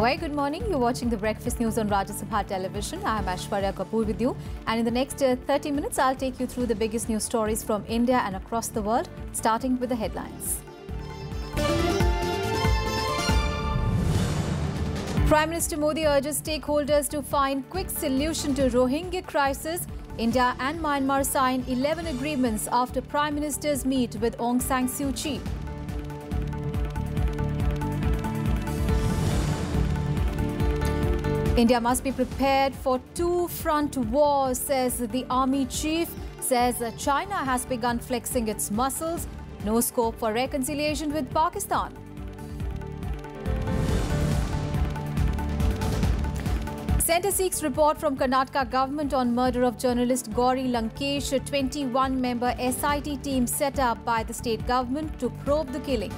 Very good morning. You're watching the Breakfast News on Rajya Sabha television. I am Aishwarya Kapoor with you. And in the next 30 minutes, I'll take you through the biggest news stories from India and across the world, starting with the headlines. Prime Minister Modi urges stakeholders to find quick solution to Rohingya crisis. India and Myanmar sign 11 agreements after Prime Ministers meet with Aung San Suu Kyi. India must be prepared for two-front war, says the army chief. Says China has begun flexing its muscles. No scope for reconciliation with Pakistan. Centre seeks report from Karnataka government on murder of journalist Gauri Lankesh. A 21-member SIT team set up by the state government to probe the killing.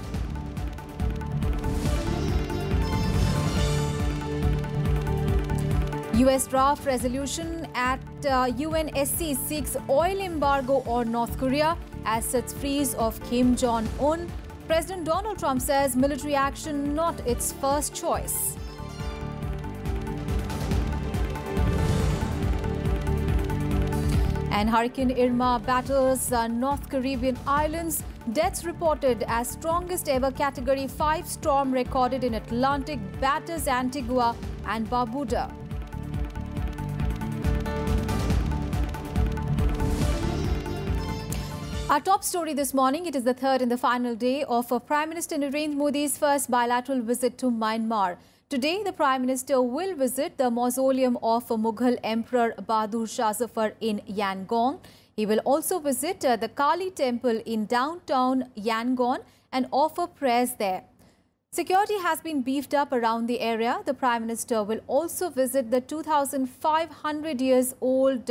US draft resolution at UNSC seeks oil embargo on North Korea, assets freeze of Kim Jong-un. President Donald Trump says military action not its first choice. And Hurricane Irma batters North Caribbean islands. Deaths reported as strongest ever Category 5 storm recorded in Atlantic batters Antigua and Barbuda. Our top story this morning, it is the third and the final day of Prime Minister Narendra Modi's first bilateral visit to Myanmar. Today, the Prime Minister will visit the mausoleum of Mughal Emperor Bahadur Shah Zafar in Yangon. He will also visit the Kali Temple in downtown Yangon and offer prayers there. Security has been beefed up around the area. The Prime Minister will also visit the 2,500 years old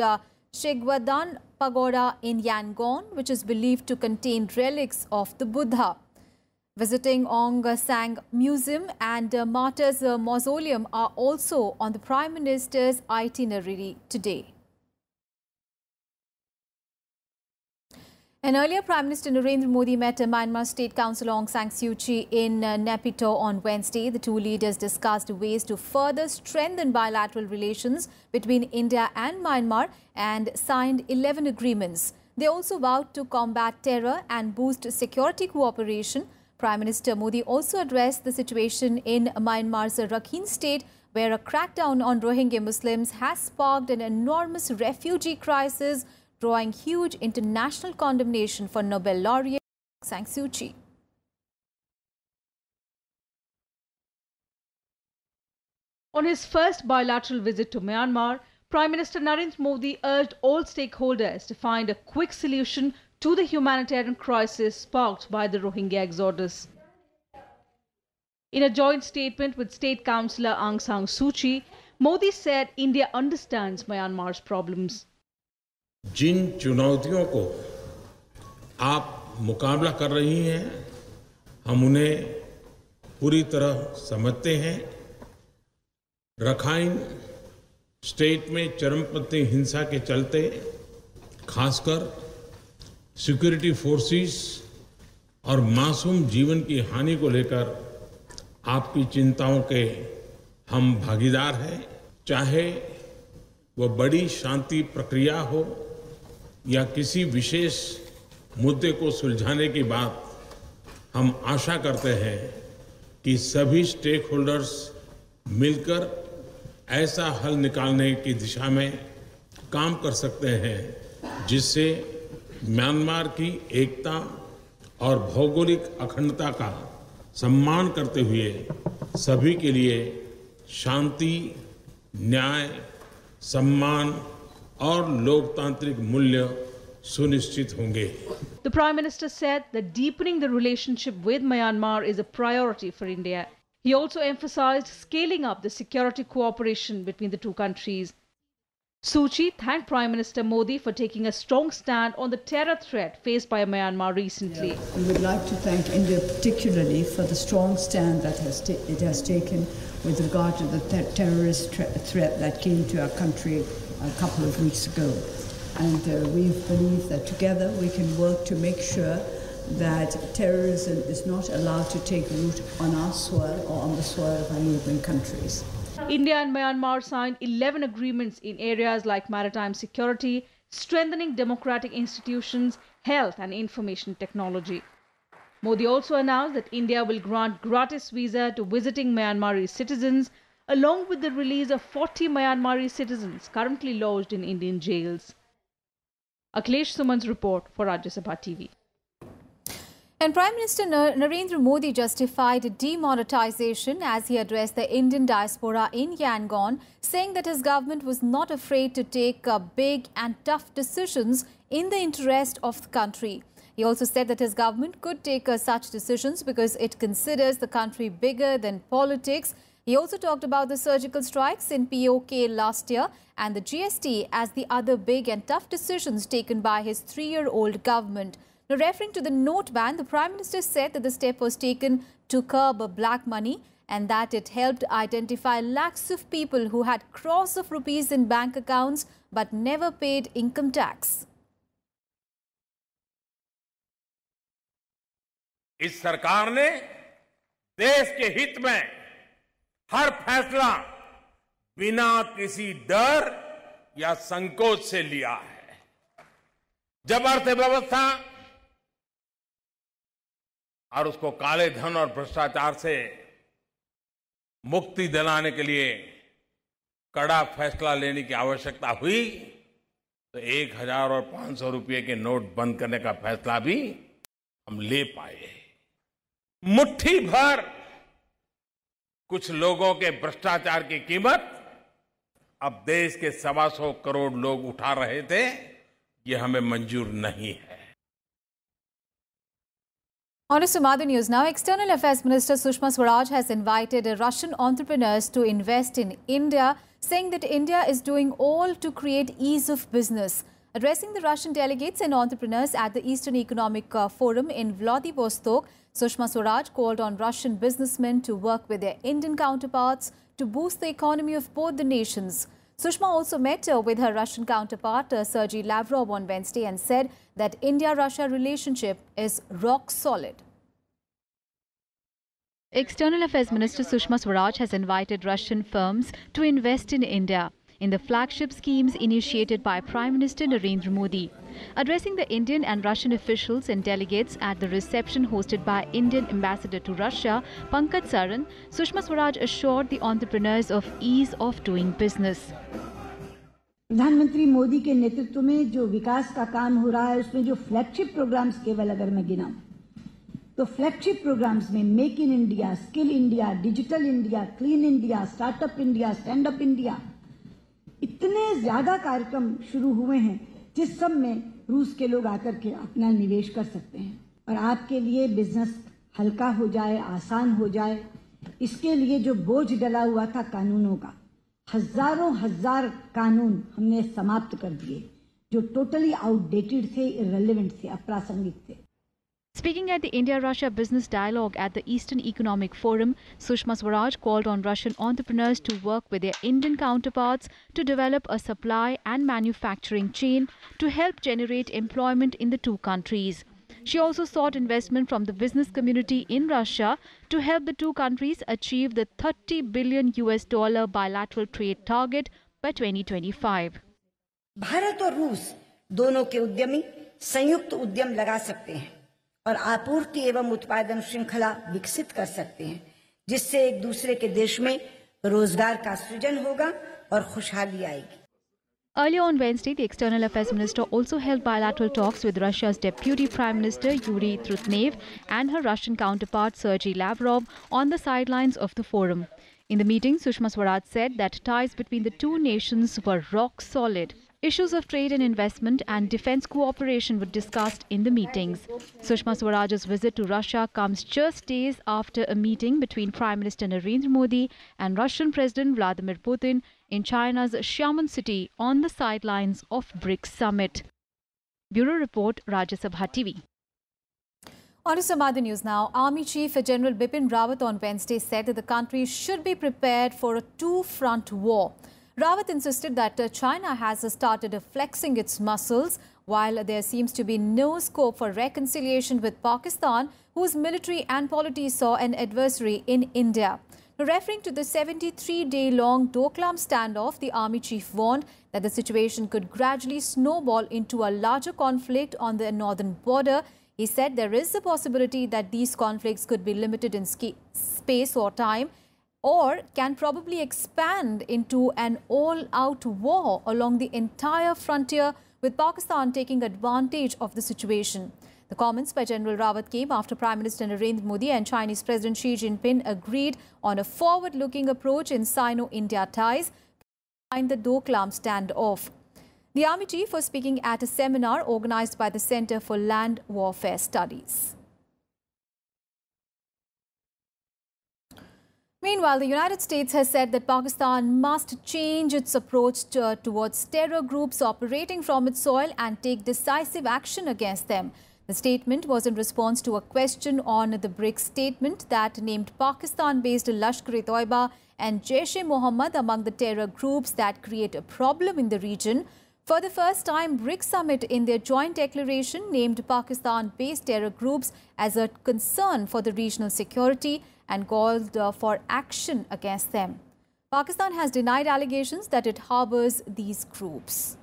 Shigwadan Pagoda in Yangon, which is believed to contain relics of the Buddha. Visiting Aung San Museum and Martyrs Mausoleum are also on the Prime Minister's itinerary today. And earlier, Prime Minister Narendra Modi met Myanmar State Councillor Aung San Suu Kyi in Naypyidaw on Wednesday. The two leaders discussed ways to further strengthen bilateral relations between India and Myanmar and signed 11 agreements. They also vowed to combat terror and boost security cooperation. Prime Minister Modi also addressed the situation in Myanmar's Rakhine state, where a crackdown on Rohingya Muslims has sparked an enormous refugee crisis, drawing huge international condemnation for Nobel laureate Aung San Suu Kyi. On his first bilateral visit to Myanmar, Prime Minister Narendra Modi urged all stakeholders to find a quick solution to the humanitarian crisis sparked by the Rohingya exodus. In a joint statement with State Councillor Aung San Suu Kyi, Modi said India understands Myanmar's problems. जिन चुनौतियों को आप मुकाबला कर रही हैं, हम उन्हें पूरी तरह समझते हैं। रखाइन स्टेट में चरमपंथी हिंसा के चलते खासकर सिक्योरिटी फोर्सेस और मासूम जीवन की हानि को लेकर आपकी चिंताओं के हम भागीदार हैं। चाहे वह बड़ी शांति प्रक्रिया हो या किसी विशेष मुद्दे को सुलझाने की बात, हम आशा करते हैं कि सभी स्टेक होल्डर्स मिलकर ऐसा हल निकालने की दिशा में काम कर सकते हैं जिससे म्यांमार की एकता और भौगोलिक अखंडता का सम्मान करते हुए सभी के लिए शांति, न्याय, सम्मान और लोकतांत्रिक मूल्य सुनिश्चित होंगे। The Prime Minister said that deepening the relationship with Myanmar is a priority for India. He also emphasized scaling up the security cooperation between the two countries. Suu Kyi thanked Prime Minister Modi for taking a strong stand on the terror threat faced by Myanmar recently. We would like to thank India particularly for the strong stand that it has taken with regard to the terrorist threat that came to our country a couple of weeks ago. And we believe that together we can work to make sure that terrorism is not allowed to take root on our soil or on the soil of our neighboring countries. India and Myanmar signed 11 agreements in areas like maritime security, strengthening democratic institutions, health and information technology. Modi also announced that India will grant gratis visa to visiting Myanmari citizens, along with the release of 40 Myanmari citizens currently lodged in Indian jails. Akhilesh Suman's report for Rajya Sabha TV. And Prime Minister Narendra Modi justified demonetization as he addressed the Indian diaspora in Yangon, saying that his government was not afraid to take big and tough decisions in the interest of the country. He also said that his government could take such decisions because it considers the country bigger than politics. He also talked about the surgical strikes in POK last year and the GST as the other big and tough decisions taken by his 3-year-old government. Now, referring to the note ban, the Prime Minister said that the step was taken to curb black money and that it helped identify lakhs of people who had crores of rupees in bank accounts but never paid income tax. इस सरकार ने देश के हित में हर फैसला बिना किसी डर या संकोच से लिया है। जब अर्थव्यवस्था और उसको काले धन और भ्रष्टाचार से मुक्ति दिलाने के लिए कड़ा फैसला लेने की आवश्यकता हुई तो 1000 और 500 रुपये के नोट बंद करने का फैसला भी हम ले पाए। मुट्ठी भर कुछ लोगों के भ्रष्टाचार की कीमत अब देश के 125 करोड़ लोग उठा रहे थे, ये हमें मंजूर नहीं है। On to some other news now. External Affairs Minister Sushma Swaraj has invited Russian entrepreneurs to invest in India, saying that India is doing all to create ease of business. Addressing the Russian delegates and entrepreneurs at the Eastern Economic Forum in Vladivostok, Sushma Swaraj called on Russian businessmen to work with their Indian counterparts to boost the economy of both the nations. Sushma also met with her Russian counterpart Sergei Lavrov on Wednesday and said that India-Russia relationship is rock solid. External Affairs Minister Sushma Swaraj has invited Russian firms to invest in India in the flagship schemes initiated by Prime Minister Narendra Modi. Addressing the Indian and Russian officials and delegates at the reception hosted by Indian Ambassador to Russia, Pankaj Saran, Sushma Swaraj assured the entrepreneurs of ease of doing business. प्रधानमंत्री मोदी के नेतृत्व में जो विकास का काम हो रहा है उसमें जो फ्लैगशिप प्रोग्राम्स केवल अगर मैं गिनाऊं तो फ्लैगशिप प्रोग्राम्स में make in India, skill India, digital India, clean India, startup India, stand up India, इतने ज्यादा कार्यक्रम शुरू हुए हैं जिस सब में रूस के लोग आकर के अपना निवेश कर सकते हैं और आपके लिए बिजनेस हल्का हो जाए, आसान हो जाए, इसके लिए जो बोझ डला हुआ था कानूनों का, हजारों हजार कानून हमने समाप्त कर दिए जो टोटली आउटडेटेड थे, इररिलेवेंट थे, अप्रासंगिक थे। Speaking at the India-Russia Business Dialogue at the Eastern Economic Forum, Sushma Swaraj called on Russian entrepreneurs to work with their Indian counterparts to develop a supply and manufacturing chain to help generate employment in the two countries. She also sought investment from the business community in Russia to help the two countries achieve the $30 billion bilateral trade target by 2025. Bharat और रूस दोनों के उद्यमी संयुक्त उद्यम लगा सकते हैं और आपूर्ति एवं उत्पादन श्रृंखला विकसित कर सकते हैं जिससे एक दूसरे के देश में रोजगार का सृजन होगा और खुशहाली आएगी। Earlier on Wednesday, the External Affairs Minister also held bilateral talks with Russia's Deputy Prime Minister Yuri Trutnev and her Russian counterpart Sergei Lavrov on the sidelines of the forum. In the meeting, Sushma Swaraj said that ties between the two nations were rock solid. Issues of trade and investment and defense cooperation were discussed in the meetings. Sushma Swaraj's visit to Russia comes just days after a meeting between Prime Minister Narendra Modi and Russian President Vladimir Putin in China's Xiamen city on the sidelines of BRICS summit. Bureau Report, Rajya Sabha TV. On to some other news now. Army Chief General Bipin Rawat on Wednesday said that the country should be prepared for a two-front war. Rawat insisted that China has started flexing its muscles While there seems to be no scope for reconciliation with Pakistan, whose military and polity saw an adversary in India. Referring to the 73-day-long Doklam standoff, the army chief warned that the situation could gradually snowball into a larger conflict on the northern border. He said there is a possibility that these conflicts could be limited in space or time, or can probably expand into an all-out war along the entire frontier, with Pakistan taking advantage of the situation. The comments by General Rawat came after Prime Minister Narendra Modi and Chinese President Xi Jinping agreed on a forward-looking approach in Sino-India ties behind the Doklam standoff. The Army Chief was speaking at a seminar organized by the Center for Land Warfare Studies. Meanwhile, the United States has said that Pakistan must change its approach towards terror groups operating from its soil and take decisive action against them. The statement was in response to a question on the BRICS statement that named Pakistan-based Lashkar-e-Toiba and Jaish-e-Mohammed among the terror groups that create a problem in the region. For the first time, BRICS Summit in their joint declaration named Pakistan-based terror groups as a concern for the regional security and called for action against them. Pakistan has denied allegations that it harbors these groups.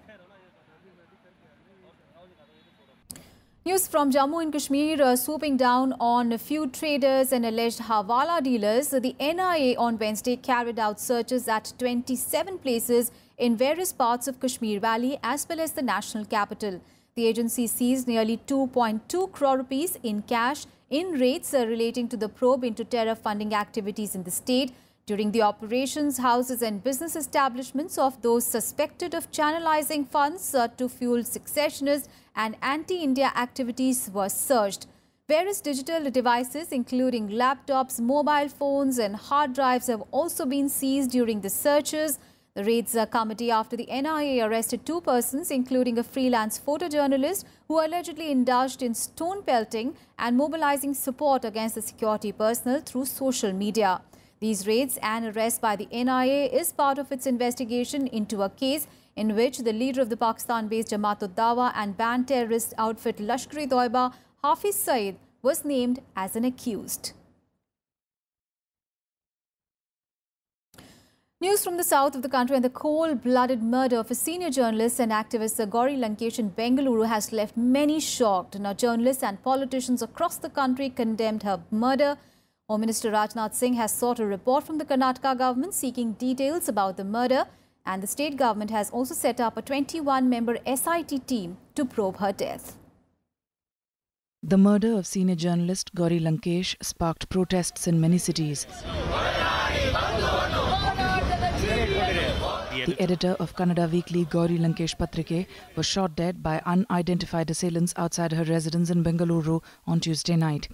News from Jammu and Kashmir swooping down on a few traders and alleged Hawala dealers. The NIA on Wednesday carried out searches at 27 places in various parts of Kashmir Valley as well as the national capital. The agency seized nearly 2.2 crore rupees in cash in raids relating to the probe into terror funding activities in the state. During the operations, houses and business establishments of those suspected of channelizing funds to fuel secessionist and anti-India activities were searched. Various digital devices, including laptops, mobile phones and hard drives, have also been seized during the searches. The raids committee after the NIA arrested 2 persons, including a freelance photojournalist who allegedly indulged in stone pelting and mobilizing support against the security personnel through social media. These raids and arrest by the NIA is part of its investigation into a case in which the leader of the Pakistan-based Jamaat-ud-Dawa and banned terrorist outfit Lashkar-e-Toiba, Hafiz Saeed, was named as an accused. News from the south of the country and the cold-blooded murder of a senior journalist and activist Gauri Lankesh in Bengaluru has left many shocked. Now, journalists and politicians across the country condemned her murder. Home Minister Rajnath Singh has sought a report from the Karnataka government seeking details about the murder, and the state government has also set up a 21-member SIT team to probe her death. The murder of senior journalist Gauri Lankesh sparked protests in many cities. The editor of Kannada weekly Gauri Lankesh Patrike was shot dead by unidentified assailants outside her residence in Bengaluru on Tuesday night.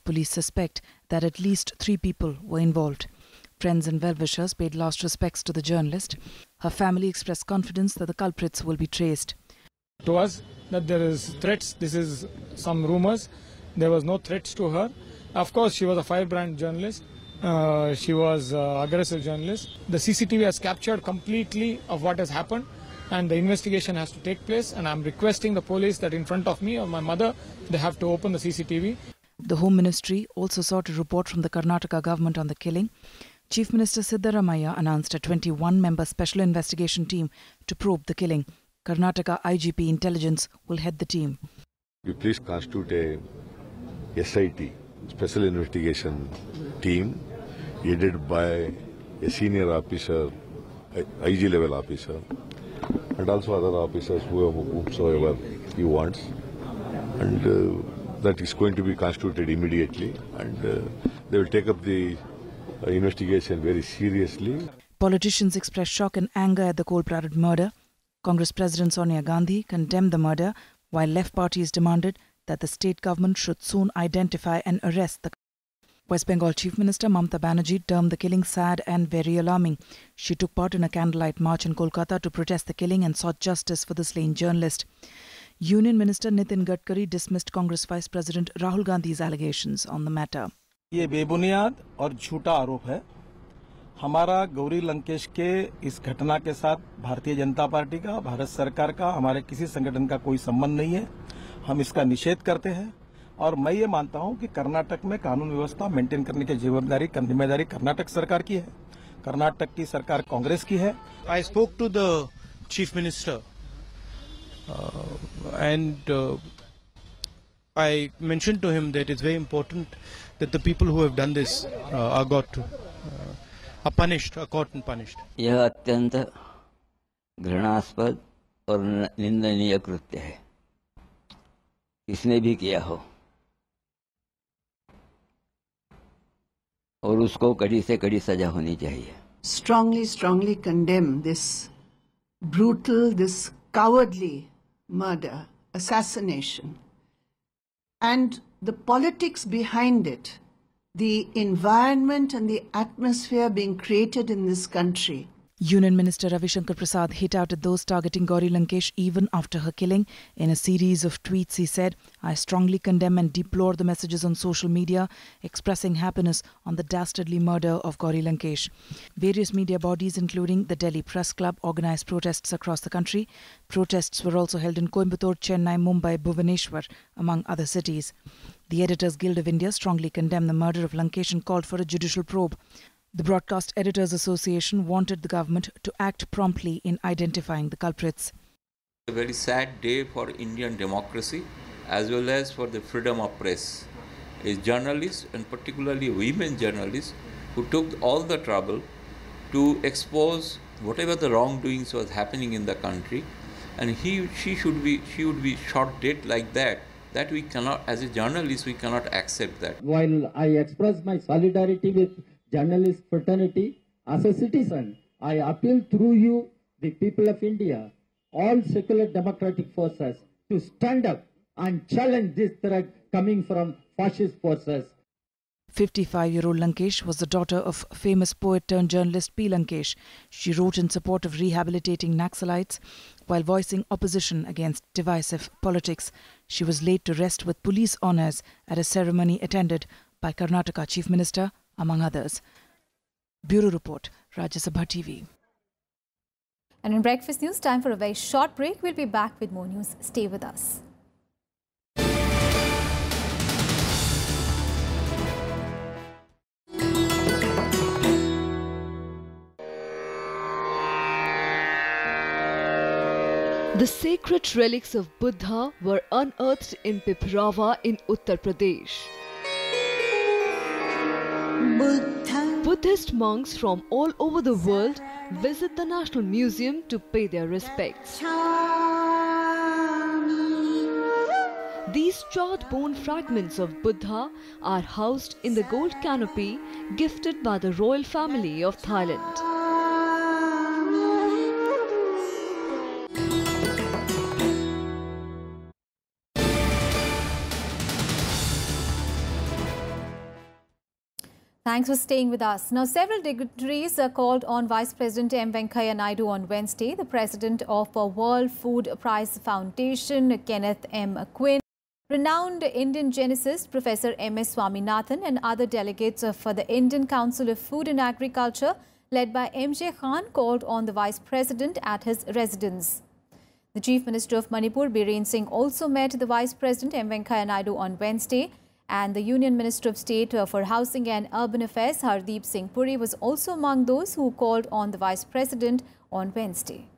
Police suspect that at least 3 people were involved. Friends and well-wishers paid last respects to the journalist. Her family expressed confidence that the culprits will be traced. To us, that there is threats. This is some rumors. There was no threats to her. Of course, she was a firebrand journalist. She was an aggressive journalist. The CCTV has captured completely of what has happened, and the investigation has to take place. And I'm requesting the police that in front of me or my mother, they have to open the CCTV. The Home Ministry also sought a report from the Karnataka government on the killing. Chief Minister Siddaramaiah announced a 21-member special investigation team to probe the killing. Karnataka IGP Intelligence will head the team. You please constitute a SIT, Special Investigation Team, headed by a senior officer, IG level officer, and also other officers whomsoever he wants. And that is going to be constituted immediately, and they will take up the investigation very seriously. Politicians expressed shock and anger at the cold-blooded murder. Congress President Sonia Gandhi condemned the murder, while left parties demanded that the state government should soon identify and arrest the West Bengal Chief Minister Mamata Banerjee termed the killing sad and very alarming. She took part in a candlelight march in Kolkata to protest the killing and sought justice for the slain journalist. Union Minister Nitin Gadkari dismissed Congress Vice President Rahul Gandhi's allegations on the matter. ये बेबुनियाद और झूठा आरोप है. हमारा गौरी लंकेश के इस घटना के साथ भारतीय जनता पार्टी का, भारत सरकार का, हमारे किसी संगठन का कोई संबंध नहीं है। हम इसका निषेध करते हैं और मैं ये मानता हूं कि कर्नाटक में कानून व्यवस्था मेंटेन करने की जिम्मेदारी कर्नाटक सरकार की है। कर्नाटक की सरकार कांग्रेस की है। I spoke to the chief minister and I mentioned to him that it's very important that the people who have done this are punished, are caught and punished. यह अत्यंत घृणास्पद और निंदनीय कृत्य है, किसने भी किया हो, और उसको कड़ी से कड़ी सजा होनी चाहिए। Strongly condemn this brutal, this cowardly murder, assassination, and the politics behind it, the environment and the atmosphere being created in this country. Union Minister Ravi Shankar Prasad hit out at those targeting Gauri Lankesh even after her killing. In a series of tweets, he said, "I strongly condemn and deplore the messages on social media expressing happiness on the dastardly murder of Gauri Lankesh." Various media bodies, including the Delhi Press Club, organised protests across the country. Protests were also held in Coimbatore, Chennai, Mumbai, Bhubaneswar, among other cities. The Editors Guild of India strongly condemned the murder of Lankesh and called for a judicial probe. The Broadcast Editors Association wanted the government to act promptly in identifying the culprits. A very sad day for Indian democracy as well as for the freedom of press. Is journalists, and particularly women journalists, who took all the trouble to expose whatever the wrongdoings was happening in the country, and she would be shot dead like that. That we cannot, as a journalist, we cannot accept that. While I express my solidarity with journalist fraternity, as a citizen, I appeal through you, the people of India, all secular democratic forces, to stand up and challenge this threat coming from fascist forces. 55-year-old Lankesh was the daughter of famous poet turned journalist P. Lankesh. She wrote in support of rehabilitating Naxalites while voicing opposition against divisive politics. She was laid to rest with police honours at a ceremony attended by Karnataka Chief Minister, among others. Bureau Report, Rajya Sabha TV. And in Breakfast News, time for a very short break. We'll be back with more news. Stay with us. The sacred relics of Buddha were unearthed in Piprava in Uttar Pradesh. Buddhist monks from all over the world visit the National Museum to pay their respects. These charred bone fragments of Buddha are housed in the gold canopy gifted by the royal family of Thailand. Thanks for staying with us. Now, several dignitaries called on Vice President M. Venkaiah Naidu on Wednesday. The President of World Food Prize Foundation, Kenneth M. Quinn, renowned Indian geneticist Professor M.S. Swaminathan, and other delegates for the Indian Council of Food and Agriculture, led by M.J. Khan, called on the Vice President at his residence. The Chief Minister of Manipur, Biren Singh, also met the Vice President M. Venkaiah Naidu on Wednesday. And the Union Minister of State for Housing and Urban Affairs, Hardeep Singh Puri, was also among those who called on the Vice President on Wednesday.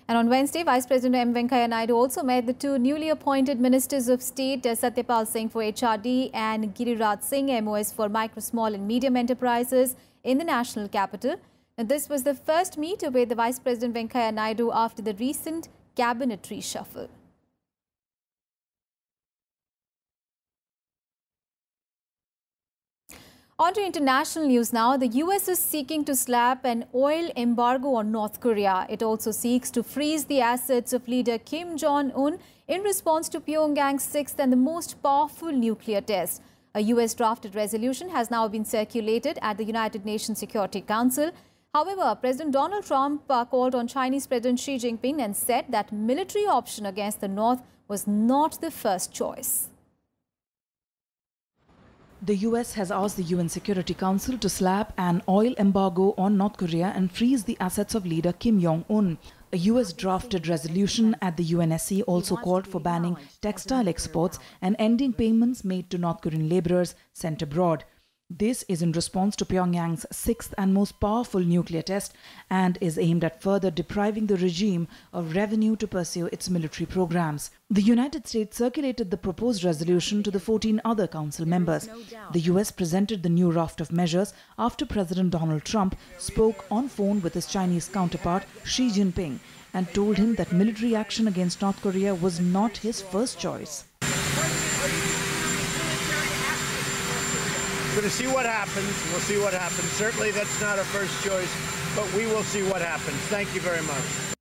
And on Wednesday, Vice President M. Venkaiah Naidu also met the two newly appointed Ministers of State, Satyapal Singh for HRD and Giriraj Singh, MOS for Micro, Small and Medium Enterprises, in the national capital. And this was the first meet with the Vice President Venkaiah Naidu after the recent cabinet reshuffle. On to international news now. The US is seeking to slap an oil embargo on North Korea. It also seeks to freeze the assets of leader Kim Jong-un in response to Pyongyang's sixth and the most powerful nuclear test. A US drafted resolution has now been circulated at the United Nations Security Council. However, President Donald Trump called on Chinese President Xi Jinping and said that military option against the North was not the first choice. The US has asked the UN Security Council to slap an oil embargo on North Korea and freeze the assets of leader Kim Jong-un. A US drafted resolution at the UNSC also called for banning textile exports and ending payments made to North Korean laborers sent abroad. This is in response to Pyongyang's sixth and most powerful nuclear test and is aimed at further depriving the regime of revenue to pursue its military programs. The United States circulated the proposed resolution to the 14 other council members. The US presented the new raft of measures after President Donald Trump spoke on phone with his Chinese counterpart Xi Jinping and told him that military action against North Korea was not his first choice. We're going to see what happens. We'll see what happens. Certainly that's not our first choice, but we will see what happens. Thank you very much.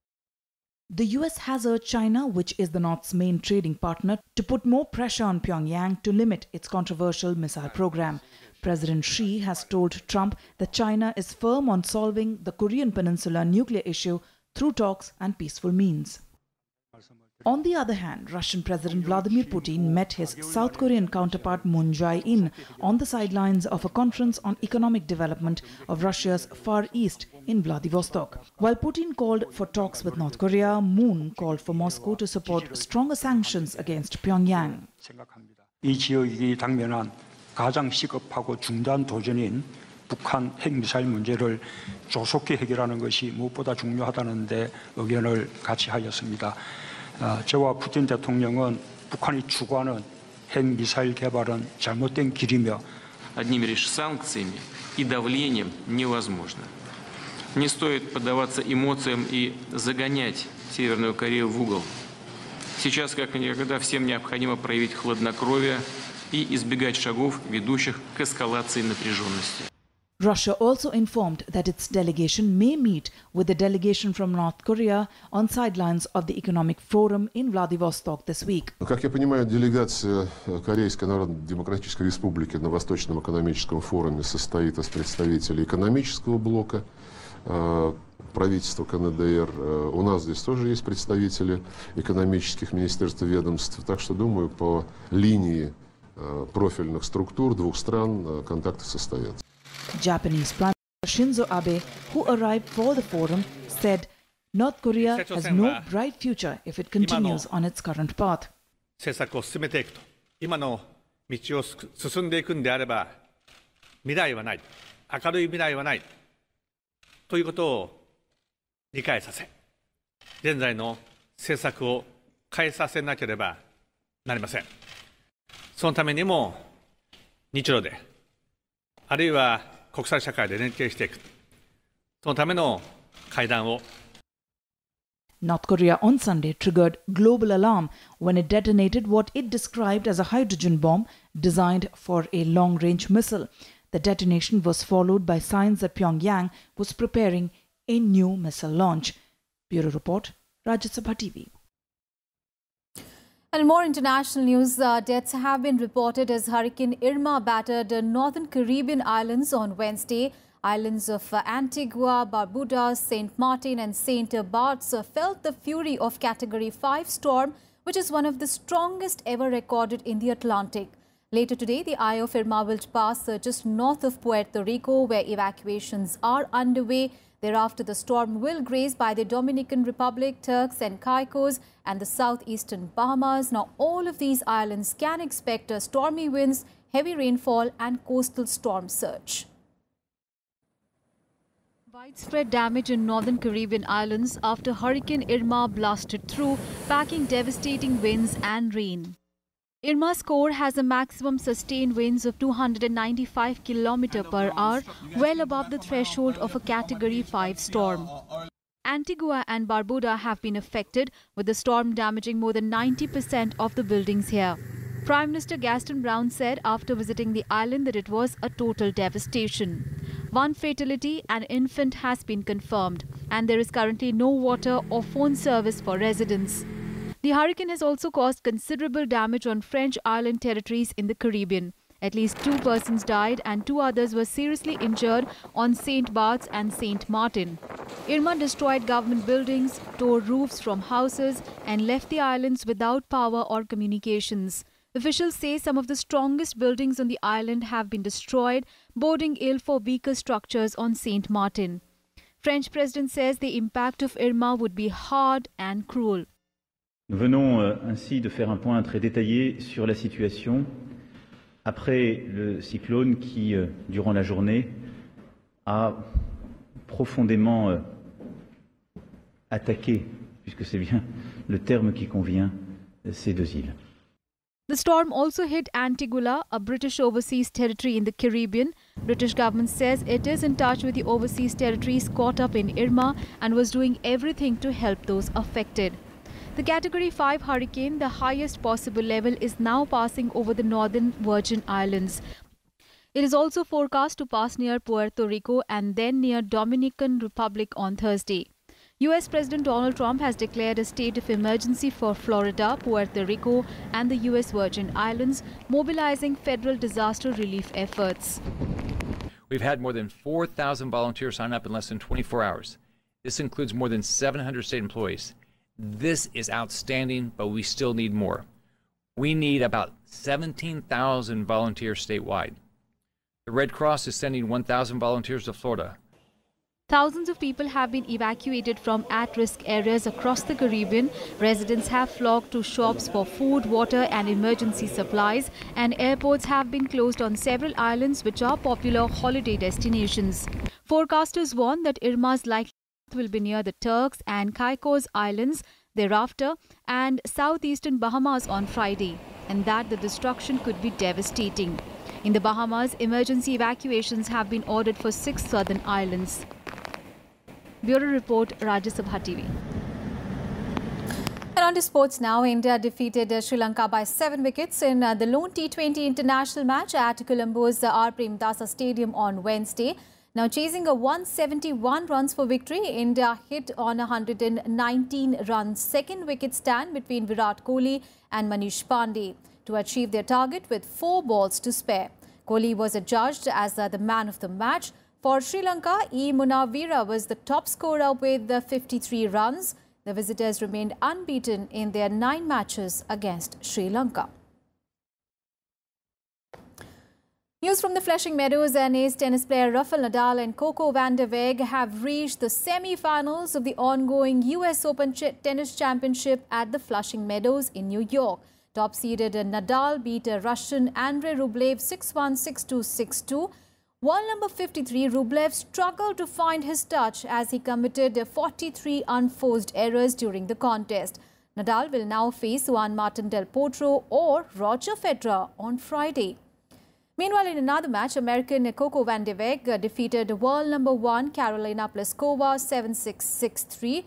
The US has urged China, which is the North's main trading partner, to put more pressure on Pyongyang to limit its controversial missile program. President Xi has told Trump that China is firm on solving the Korean Peninsula nuclear issue through talks and peaceful means. On the other hand, Russian President Vladimir Putin met his South Korean counterpart Moon Jae-in on the sidelines of a conference on economic development of Russia's Far East in Vladivostok. While Putin called for talks with North Korea, Moon called for Moscow to support stronger sanctions against Pyongyang. 이 지역이 당면한 가장 시급하고 중대한 도전인 북한 핵미사일 문제를 조속히 해결하는 것이 무엇보다 중요하다는 데 의견을 같이 하였습니다. 저와 푸틴 대통령은 북한이 추구하는 핵미사일 개발은 잘못된 길이며 одними лишь санкциями и давлением невозможно. Не стоит поддаваться эмоциям и загонять Северную Корею в угол. Сейчас, как никогда, всем необходимо проявить хладнокровие и избегать шагов, ведущих к эскалации напряженности. Russia also informed that its delegation may meet with the delegation from North Korea on sidelines of the Economic Forum in Vladivostok this week. Как я понимаю, делегация Корейской Народно-Демократической Республики на Восточном экономическом форуме состоит из представителей экономического блока, правительства КНДР. У нас здесь тоже есть представители экономических министерств и ведомств. Так что, думаю, по линии профильных структур двух стран контакты состоятся. Japanese Prime Minister Shinzo Abe, who arrived for the forum, said North Korea has no bright future if it continues on its current path. 政策を進めていくと、今の道を進んでいくんであれば、未来はない、明るい未来はないということを理解させ、現在の政策を変えさせなければなりません。そのためにも日露で、あるいは国際社会で連携していく、そのための会談を。North Korea on Sunday triggered global alarm when it detonated what it described as a hydrogen bomb designed for a long-range missile. The detonation was followed by signs that Pyongyang was preparing a new missile launch. Bureau Report, Rajya Sabha TV. And more international news, deaths have been reported as Hurricane Irma battered northern Caribbean islands on Wednesday. Islands of Antigua, Barbuda, St. Martin and St. Barts felt the fury of Category 5 storm, which is one of the strongest ever recorded in the Atlantic. Later today, the eye of Irma will pass just north of Puerto Rico, where evacuations are underway. Thereafter, the storm will graze by the Dominican Republic, Turks and Caicos and the southeastern Bahamas. Now, all of these islands can expect stormy winds, heavy rainfall and coastal storm surge. Widespread damage in northern Caribbean islands after Hurricane Irma blasted through, packing devastating winds and rain. Irma's core has a maximum sustained winds of 295 km per hour, well above the threshold of a Category 5 storm. Antigua and Barbuda have been affected, with the storm damaging more than 90% of the buildings here. Prime Minister Gaston Brown said after visiting the island that it was a total devastation. One fatality, an infant, has been confirmed, and there is currently no water or phone service for residents. The hurricane has also caused considerable damage on French island territories in the Caribbean. At least 2 persons died and 2 others were seriously injured on St. Barts and St. Martin. Irma destroyed government buildings, tore roofs from houses and left the islands without power or communications. Officials say some of the strongest buildings on the island have been destroyed, boding ill for weaker structures on Saint Martin. French president says the impact of Irma would be hard and cruel. Nous venons ainsi de faire un point très détaillé sur la situation après le cyclone qui, durant la journée, a profondément attaqué, puisque c'est bien le terme qui convient, ces deux îles. The storm also hit Antigua, a British overseas territory in the Caribbean. British government says it is in touch with the overseas territories caught up in Irma and was doing everything to help those affected. The Category 5 hurricane, the highest possible level, is now passing over the northern Virgin Islands. It is also forecast to pass near Puerto Rico and then near Dominican Republic on Thursday. US President Donald Trump has declared a state of emergency for Florida, Puerto Rico and the US Virgin Islands, mobilizing federal disaster relief efforts. We've had more than 4,000 volunteers sign up in less than 24 hours. This includes more than 700 state employees. This is outstanding, but we still need more. We need about 17,000 volunteers statewide. The Red Cross is sending 1,000 volunteers to Florida. Thousands of people have been evacuated from at-risk areas across the Caribbean. Residents have flocked to shops for food, water and emergency supplies, and airports have been closed on several islands which are popular holiday destinations. Forecasters warn that Irma's likely path will be near the Turks and Caicos Islands thereafter and southeastern Bahamas on Friday, and that the destruction could be devastating. In the Bahamas, emergency evacuations have been ordered for 6 southern islands. Bureau Report, Rajya Sabha TV. And on to sports now. India defeated Sri Lanka by 7 wickets in the lone T20 international match at Colombo's R. Premdasa Stadium on Wednesday. Now chasing a 171 runs for victory, India hit on a 119-run second wicket stand between Virat Kohli and Manish Pandey to achieve their target with 4 balls to spare. Kohli was adjudged as the man of the match. For Sri Lanka, E. Munawira was the top scorer with 53 runs. The visitors remained unbeaten in their 9 matches against Sri Lanka. News from the Flushing Meadows. And ace tennis player Rafael Nadal and Coco van der Weijden have reached the semi-finals of the ongoing US Open Tennis Championship at the Flushing Meadows in New York. Top-seeded Nadal beat Russian Andrei Rublev 6-1, 6-2, 6-2. While number 53, Rublev struggled to find his touch as he committed 43 unforced errors during the contest. Nadal will now face Juan Martin Del Potro or Roger Federer on Friday. Meanwhile, in another match, American Coco van der Weijden defeated world number 1 Karolina Pliskova 7-6, 6-3.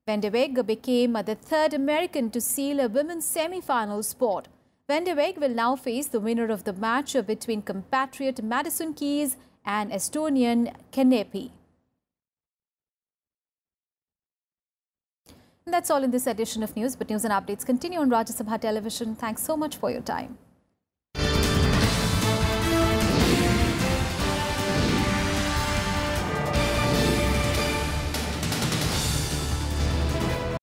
Van der Weijden became the 3rd American to seal a women's semi-final spot. Van der Weijden will now face the winner of the match between compatriot Madison Keys and Estonian Kanepi. And that's all in this edition of news, but news and updates continue on Rajya Sabha Television. Thanks so much for your time.